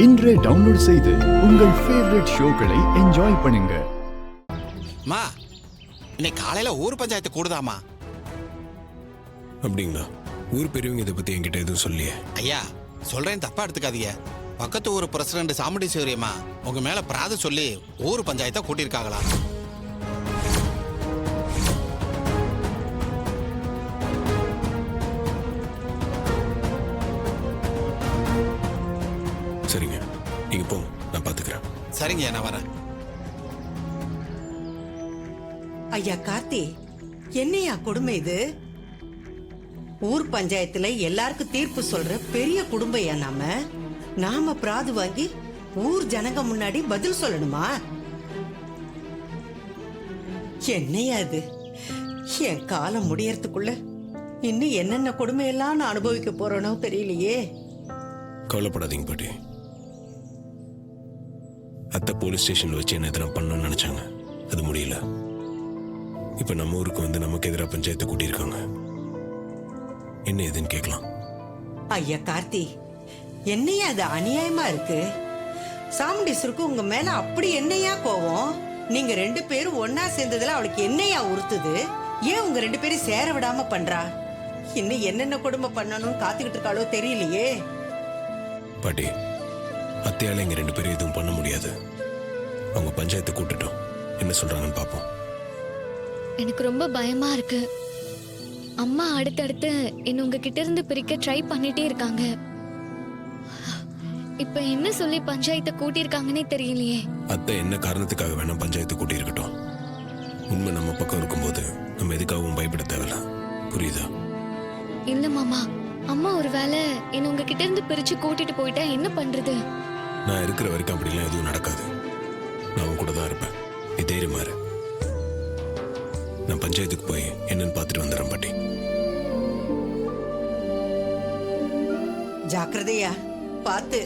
இன்றே டவுன்லோட் செய்து உங்கள் ஃபேவரட் ஷோக்களை என்ஜாய் பண்ணுங்க. மா, இன்னைக்கு காலையில ஊர் பஞ்சாயத்து கூடுதாமா? அப்படிங்களா? ஊர் பெரியவங்க இதை பத்தி என்கிட்ட எதுவும் சொல்லியே. ஐயா, சொல்றேன், தப்பா எடுத்துக்காதீங்க. பக்கத்து ஊர் பிரசிடண்ட் சாமுண்டீஸ்வரியம்மா உங்க மேல பிராது சொல்லி ஊர் பஞ்சாயத்தை கூட்டியிருக்காங்களா? சரிங்க, நீங்க போங்க, நான் பாத்துக்கிறேன். சரிங்க, நான் வரேன். ஐயா கார்த்தி, என்னையா கொடுமை இது? ஊர் பஞ்சாயத்துல எல்லாருக்கும் தீர்ப்பு சொல்ற பெரிய குடும்பம் நாம பிராது வாங்கி ஊர் ஜனங்க முன்னாடி பதில் சொல்லணுமா? என்னையா இது? என் காலம் முடியறதுக்குள்ள இன்னும் என்னென்ன கொடுமையெல்லாம் நான் அனுபவிக்க போறேனோ தெரியலையே. கவலைப்படாதீங்க பாட்டி. அத்தை போலீஸ் ஸ்டேஷன்ல வச்சு என்ன எதிராக பண்ணணும்னு நினைச்சாங்க, அது முடியல. இப்ப நம்ம ஊருக்கு வந்து நமக்கு எதிராக பஞ்சாயத்தை கூட்டியிருக்காங்க. என்ன ஏதுன்னு கேட்கலாம். ஐயா கார்த்தி, என்னையா அது அநியாயமா இருக்கு? சாமுண்டீஸ்வருக்கு உங்க மேல அப்படி என்னையா கோவம்? நீங்க ரெண்டு பேரும் ஒன்னா சேர்ந்ததுல அவளுக்கு என்னையா உறுத்துது? ஏன் உங்க ரெண்டு பேரும் சேர விடாம பண்றா? இன்னும் என்னென்ன கொடுமை பண்ணணும்னு காத்துக்கிட்டு இருக்காளோ தெரியலையே. பாட்டி, அத்தையால எங்க ரெண்டு பேரும் எதுவும் பண்ண முடியாது. அவங்க பஞ்சாயத்தை கூட்டுட்டோம், என்ன சொல்றாங்கன்னு பாப்போம். எனக்கு ரொம்ப பயமா இருக்கு. அம்மா அடுத்தடுத்து என்ன உங்ககிட்ட இருந்து பிரிக்க ட்ரை பண்ணிட்டே இருக்காங்க. இப்ப என்ன சொல்லி பஞ்சாயத்தை கூட்டியிருக்காங்கன்னே தெரியலையே. அத்தை என்ன காரணத்துக்காக வேணா பஞ்சாயத்தை கூட்டி இருக்கட்டும். உண்மை நம்ம பக்கம் இருக்கும்போது நம்ம எதுக்காகவும் பயப்பட தேவையில்ல, புரியுதா? இல்ல மாமா, அம்மா ஒருவேளை என்ன உங்ககிட்ட இருந்து பிரிச்சு கூட்டிட்டு போயிட்டா என்ன பண்றது? நான் இருக்கிற வரைக்கும் அப்படிலாம் எதுவும் நடக்காது. நான் உன் கூட தான் இருப்பேன், நீ தைரியமா இரு. நான் பஞ்சாயத்துக்கு போய் என்னன்னு பார்த்துட்டு வந்துடுறேன் பாட்டி. ஜாக்கிரதையா பார்த்து.